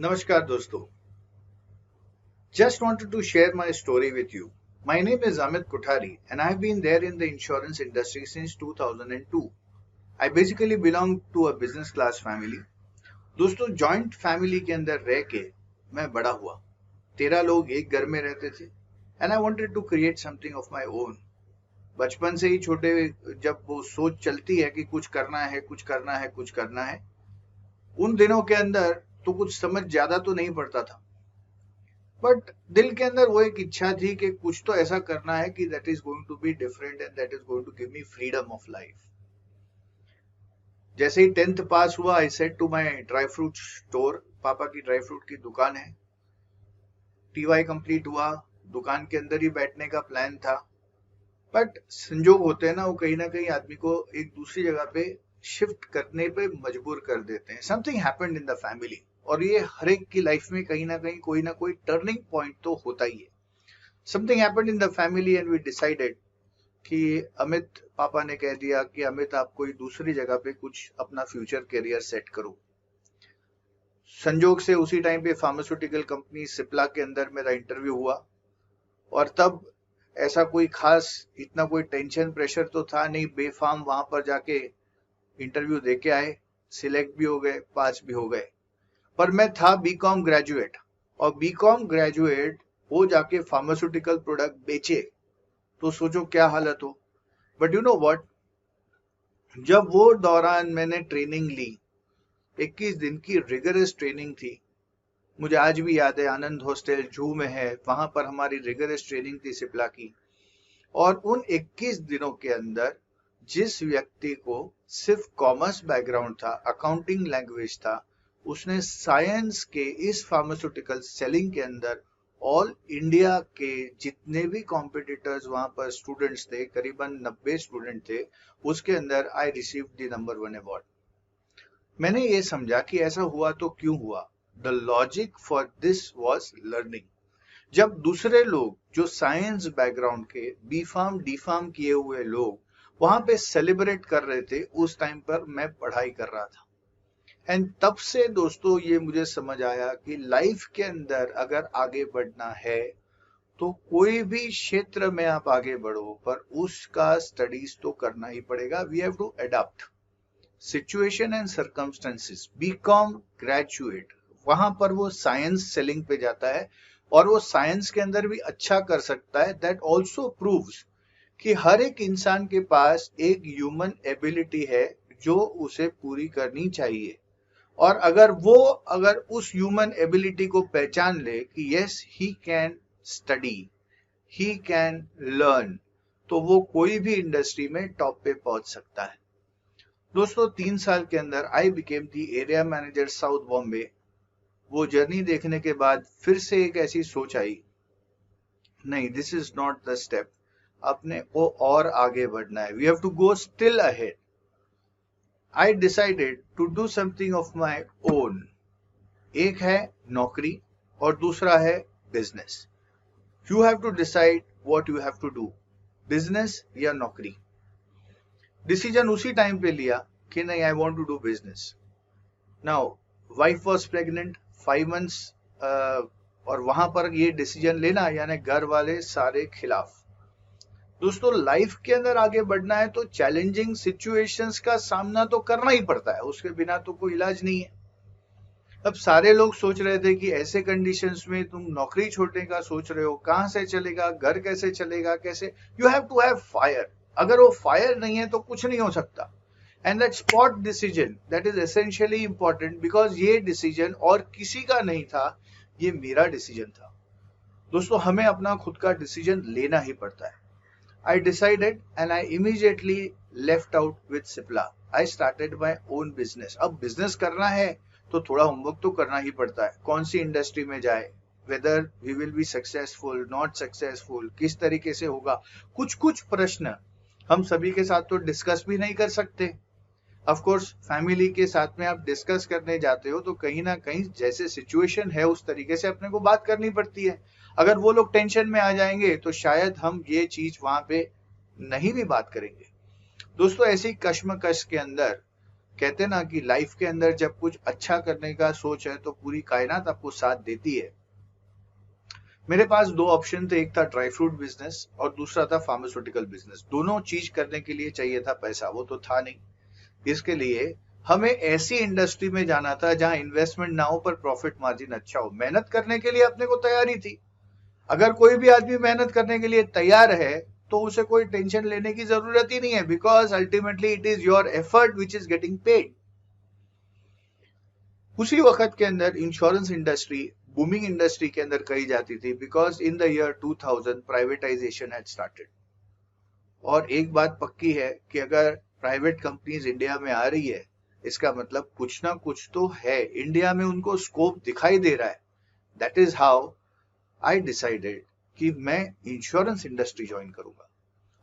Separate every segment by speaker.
Speaker 1: नमस्कार दोस्तों, just wanted to share my story with you. My name is Amit Kothari and I have been there in the insurance industry since 2002. I basically belong to a business class family. दोस्तों, joint family के अंदर रह के मैं बड़ा हुआ। 13 लोग एक घर में रहते थे and I wanted to create something of my own. बचपन से ही छोटे जब वो सोच चलती है कि कुछ करना है, कुछ करना है, कुछ करना है, उन दिनों के अंदर तो कुछ समझ ज्यादा तो नहीं पड़ता था, बट दिल के अंदर वो एक इच्छा थी कि कुछ तो ऐसा करना है कि that is going to be different and that is going to give me freedom of life. जैसे ही 10th पास हुआ, I said to my dry fruit store, पापा की ड्राई फ्रूट की दुकान है। टीवाई कंप्लीट हुआ, दुकान के अंदर ही बैठने का प्लान था, बट संजोग होते हैं ना, वो कहीं ना कहीं आदमी को एक दूसरी जगह पे शिफ्ट करने पे मजबूर कर देते हैं। Something happened in the family, और ये हर एक की लाइफ में कहीं ना कहीं कोई ना कोई टर्निंग पॉइंट तो होता ही है। Something happened in the family and we decided कि अमित, पापा ने कह दिया कि अमित, आप कोई दूसरी जगह पे कुछ अपना फ्यूचर करियर सेट करो। संजोग से उसी टाइम पे फार्मास्यूटिकल कंपनी सिप्ला के अंदर मेरा इंटरव्यू हुआ, और तब ऐसा कोई खास इतना कोई टेंशन प्रेशर तो था नहीं। बेफाम वहां पर जाके इंटरव्यू देके आए, सिलेक्ट भी हो गए, पास भी हो गए। पर मैं था बीकॉम ग्रेजुएट, और बीकॉम ग्रेजुएट वो जाके फार्मास्यूटिकल प्रोडक्ट बेचे तो सोचो क्या हालत हो। बट यू नो व्हाट, जब वो दौरान मैंने ट्रेनिंग ली, 21 दिन की रिगरस ट्रेनिंग थी। मुझे आज भी याद है, आनंद हॉस्टल जू में है, वहां पर हमारी रिगरस ट्रेनिंग थी सिप्ला की। और उन 21 दिनों के अंदर जिस व्यक्ति को सिर्फ कॉमर्स बैकग्राउंड था, अकाउंटिंग लैंग्वेज था, उसने साइंस के इस फार्मास्यूटिकल सेलिंग के अंदर ऑल इंडिया के जितने भी कॉम्पिटिटर्स वहां पर स्टूडेंट्स थे, करीबन 90 स्टूडेंट थे, उसके अंदर I receive the number 1 award. मैंने ये समझा कि ऐसा हुआ तो क्यों हुआ। The logic for this was learning. जब दूसरे लोग जो साइंस बैकग्राउंड के, बी फार्म डी फार्म किए हुए लोग वहां पे सेलिब्रेट कर रहे थे, उस टाइम पर मैं पढ़ाई कर रहा था। एंड तब से दोस्तों ये मुझे समझ आया कि लाइफ के अंदर अगर आगे बढ़ना है तो कोई भी क्षेत्र में आप आगे बढ़ो, पर उसका स्टडीज तो करना ही पड़ेगा। We have to adopt situation and circumstances. B Com graduate वहां पर वो साइंस सेलिंग पे जाता है, और वो साइंस के अंदर भी अच्छा कर सकता है। दैट ऑल्सो प्रूव्स कि हर एक इंसान के पास एक ह्यूमन एबिलिटी है जो उसे पूरी करनी चाहिए। और अगर उस ह्यूमन एबिलिटी को पहचान ले कि yes he can study, he can learn, तो वो कोई भी इंडस्ट्री में टॉप पे पहुंच सकता है। दोस्तों, 3 साल के अंदर I became the area manager south Bombay. वो जर्नी देखने के बाद फिर से एक ऐसी सोच आई, नहीं, this is not the step, अपने को और आगे बढ़ना है। We have to go still ahead. I decided to do something of my own. एक है नौकरी और दूसरा है business. You have to decide what you have to do, business या नौकरी। डिसीजन उसी टाइम पे लिया कि नहीं, I want to do business. Now, wife was pregnant 5 months, और वहां पर ये डिसीजन लेना यानी घर वाले सारे खिलाफ। दोस्तों, लाइफ के अंदर आगे बढ़ना है तो चैलेंजिंग सिचुएशंस का सामना तो करना ही पड़ता है, उसके बिना तो कोई इलाज नहीं है। अब सारे लोग सोच रहे थे कि ऐसे कंडीशंस में तुम नौकरी छोड़ने का सोच रहे हो, कहां से चलेगा, घर कैसे चलेगा, कैसे। You have to have fire. अगर वो फायर नहीं है तो कुछ नहीं हो सकता। And that spot decision, that is essentially important, because ये डिसीजन और किसी का नहीं था, ये मेरा डिसीजन था। दोस्तों, हमें अपना खुद का डिसीजन लेना ही पड़ता है। I decided and I immediately left out with Cipla. I started my own business. अब बिजनेस करना है तो थोड़ा होमवर्क तो करना ही पड़ता है। कौन सी इंडस्ट्री में जाए, whether we will be successful, not successful, किस तरीके से होगा, कुछ प्रश्न हम सभी के साथ तो डिस्कस भी नहीं कर सकते। ऑफ कोर्स फैमिली के साथ में आप डिस्कस करने जाते हो तो कहीं ना कहीं जैसे सिचुएशन है उस तरीके से अपने को बात करनी पड़ती है। अगर वो लोग टेंशन में आ जाएंगे तो शायद हम ये चीज वहां पे नहीं भी बात करेंगे। दोस्तों, ऐसी कश्मकश के अंदर कहते ना कि लाइफ के अंदर जब कुछ अच्छा करने का सोच है तो पूरी कायनात आपको साथ देती है। मेरे पास दो ऑप्शन थे, एक था ड्राई फ्रूट बिजनेस और दूसरा था फार्मास्यूटिकल बिजनेस। दोनों चीज करने के लिए चाहिए था पैसा, वो तो था नहीं। इसके लिए हमें ऐसी इंडस्ट्री में जाना था जहां इन्वेस्टमेंट ना हो पर प्रॉफिट मार्जिन अच्छा हो। मेहनत करने के लिए अपने को तैयारी थी। अगर कोई भी आदमी मेहनत करने के लिए तैयार है तो उसे कोई टेंशन लेने की जरूरत ही नहीं है, because ultimately it is your effort which is getting paid. उसी वक्त के अंदर इंश्योरेंस इंडस्ट्री बूमिंग इंडस्ट्री के अंदर कही जाती थी, because in the year 2000 privatisation had started. और एक बात पक्की है कि अगर प्राइवेट कंपनीज इंडिया में आ रही है, इसका मतलब कुछ ना कुछ तो है, इंडिया में उनको स्कोप दिखाई दे रहा है। That is how I decided कि मैं इंश्योरेंस इंडस्ट्री ज्वाइन करूंगा।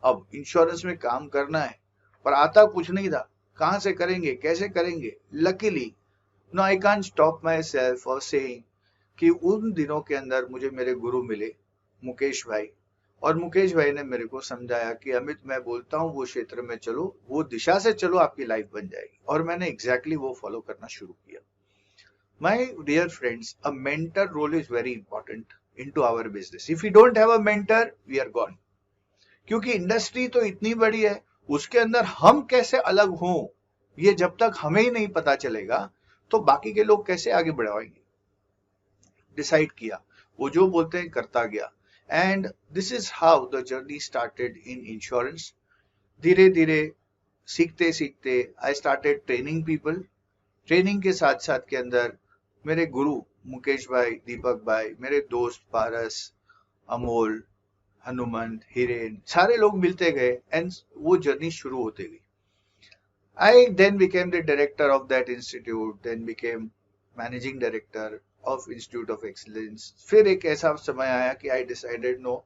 Speaker 1: अब इंश्योरेंस में काम करना है, पर आता कुछ नहीं था, कहां से करेंगे, कैसे करेंगे। Luckily no I can't stop myself और सेइंग कि उन दिनों के अंदर मुझे मेरे गुरु मिले, मुकेश भाई। और मुकेश भाई ने मेरे को समझाया कि अमित, मैं बोलता हूँ वो क्षेत्र में चलो, वो दिशा से चलो, आपकी लाइफ बन जाएगी। और मैंने एग्जैक्टली वो फॉलो करना शुरू किया। My dear friends, a mentor role is very important into our business. If you don't have a mentor, we are gone. क्योंकि इंडस्ट्री तो इतनी बड़ी है, उसके अंदर हम कैसे अलग हों, ये जब तक हमें ही नहीं पता चलेगा तो बाकी के लोग कैसे आगे बढ़ाएंगे। डिसाइड किया, वो जो बोलते हैं करता गया। And this is how the journey started in insurance. धीरे धीरे सीखते सीखते I started training people. Training के साथ साथ के अंदर मेरे गुरु मुकेश भाई, दीपक भाई, मेरे दोस्त पारस, अमोल, हनुमंत, हिरेन, सारे लोग मिलते गए एंड वो जर्नी शुरू होते गई। I then became the director of that institute, then became managing director of Institute of Excellence. फिर एक ऐसा समय आया कि I decided no,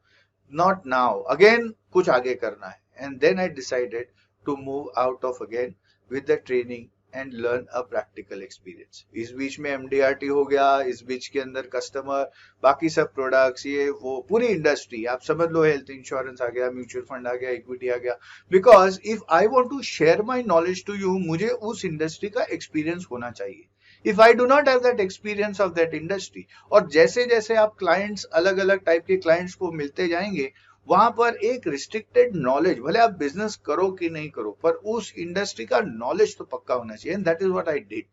Speaker 1: not now. Again कुछ आगे करना है. And then I decided to move out of again with the training and learn a practical experience. इस बीच में MDRT हो गया, इस बीच के अंदर कस्टमर, बाकी सब प्रोडक्ट्स, ये वो पूरी इंडस्ट्री आप समझ लो, हेल्थ इंश्योरेंस आ गया, म्यूचुअल फंड आ गया, इक्विटी आ गया। Because if I want to share my knowledge to you, मुझे उस इंडस्ट्री का एक्सपीरियंस होना चाहिए। If I do not have that experience of that industry, और जैसे जैसे आप क्लाइंट्स, अलग अलग टाइप के क्लाइंट्स को मिलते जाएंगे, वहां पर एक रिस्ट्रिक्टेड नॉलेज, भले आप बिजनेस करो कि नहीं करो, पर उस इंडस्ट्री का नॉलेज तो पक्का होना चाहिए। And that is what I did.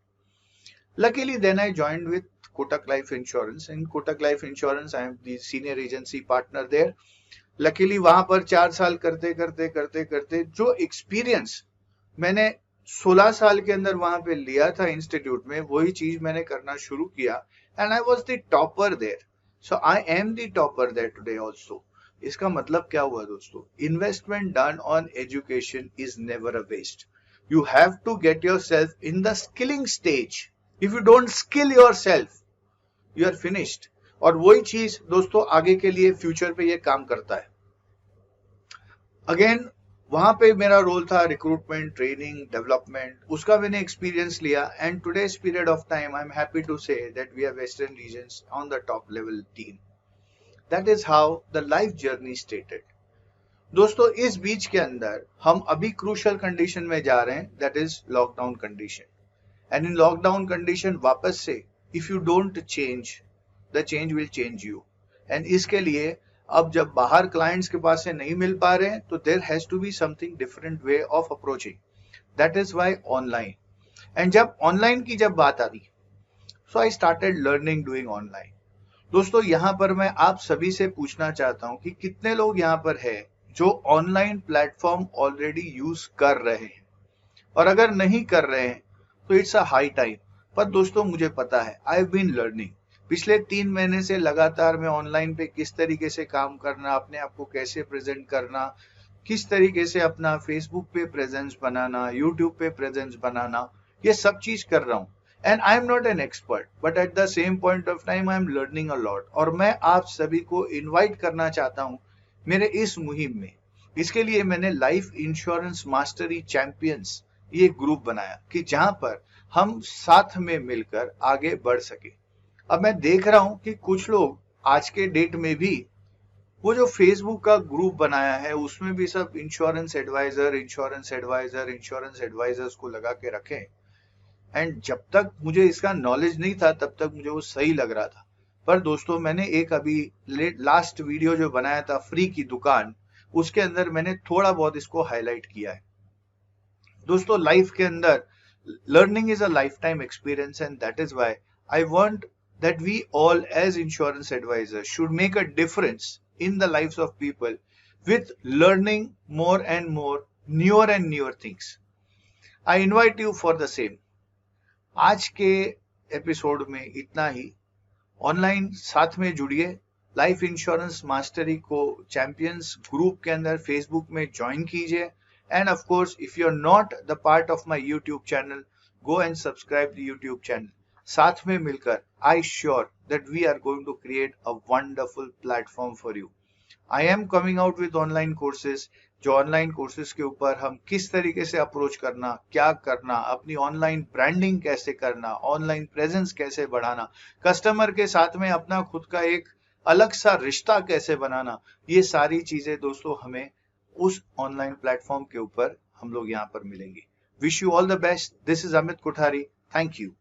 Speaker 1: Luckily, then I joined with Kotak Life Insurance. In Kotak Life Insurance, I am the senior agency partner there. Luckily, वहां पर 4 साल करते करते करते करते जो एक्सपीरियंस मैंने 16 साल के अंदर वहां पे लिया था इंस्टीट्यूट में, वही चीज मैंने करना शुरू किया। And I was the topper there, so I am the topper there today also. इसका मतलब क्या हुआ दोस्तों? Investment done on education is never a waste. You have to get yourself in the skilling stage. If you don't skill yourself, you are finished. और वही चीज दोस्तों आगे के लिए फ्यूचर पे ये काम करता है। अगेन वहां पे मेरा रोल था रिक्रूटमेंट, ट्रेनिंग, डेवलपमेंट, उसका मैंने एक्सपीरियंस लिया। And today's period of time I am happy to say that we are western regions on the top level team. That is how the life journey started. दोस्तों इस बीच के अंदर हम अभी crucial condition में जा रहे हैं, that is lockdown condition. And in lockdown condition वापस से if you don't change, the change will change you. And इसके लिए अब जब बाहर क्लाइंट्स के पास से नहीं मिल पा रहे हैं, तो there has to be something different way of approaching. That is why online. And जब ऑनलाइन की जब बात आ रही, so I started learning doing online. दोस्तों यहाँ पर मैं आप सभी से पूछना चाहता हूँ कि कितने लोग यहाँ पर है जो ऑनलाइन प्लेटफॉर्म ऑलरेडी यूज कर रहे हैं, और अगर नहीं कर रहे हैं तो इट्स अ हाई टाइम। पर दोस्तों मुझे पता है, आई हैव बीन लर्निंग। पिछले 3 महीने से लगातार मैं ऑनलाइन पे किस तरीके से काम करना, अपने आप को कैसे प्रेजेंट करना, किस तरीके से अपना फेसबुक पे प्रेजेंस बनाना, यूट्यूब पे प्रेजेंस बनाना, ये सब चीज कर रहा हूँ। And I am not an expert, but at the same point of time I am learning a lot. और मैं आप सभी को इन्वाइट करना चाहता हूँ मेरे इस मुहिम में। इसके लिए मैंने लाइफ इंश्योरेंस मास्टरी चैंपियंस ये ग्रुप बनाया कि जहां पर हम साथ में मिलकर आगे बढ़ सके। अब मैं देख रहा हूं कि कुछ लोग आज के डेट में भी वो जो फेसबुक का ग्रुप बनाया है, उसमें भी सब इंश्योरेंस एडवाइजर्स को लगा के रखें। एंड जब तक मुझे इसका नॉलेज नहीं था तब तक मुझे वो सही लग रहा था। पर दोस्तों मैंने एक अभी लास्ट वीडियो जो बनाया था फ्री की दुकान, उसके अंदर मैंने थोड़ा बहुत इसको हाईलाइट किया है। दोस्तों लाइफ के अंदर learning is a life time experience and that is why I want that we all as insurance advisors should make a difference in the lives of people with learning more and more newer things. I invite you for the same. आज के episode में इतना ही। Online साथ में जुड़िए, life insurance mastery को champions group के अंदर फेसबुक में ज्वाइन कीजिए, and of course if you are not the part of my YouTube channel, go and subscribe the YouTube channel. साथ में मिलकर I sure that we are going to create a wonderful platform for you. I am coming out with online courses, जो online courses के ऊपर हम किस तरीके से अप्रोच करना, क्या करना, अपनी ऑनलाइन ब्रांडिंग कैसे करना, ऑनलाइन प्रेजेंस कैसे बढ़ाना, कस्टमर के साथ में अपना खुद का एक अलग सा रिश्ता कैसे बनाना, ये सारी चीजें दोस्तों हमें उस ऑनलाइन प्लेटफॉर्म के ऊपर हम लोग यहाँ पर मिलेंगे। Wish you all the best. This is Amit Kothari. Thank you.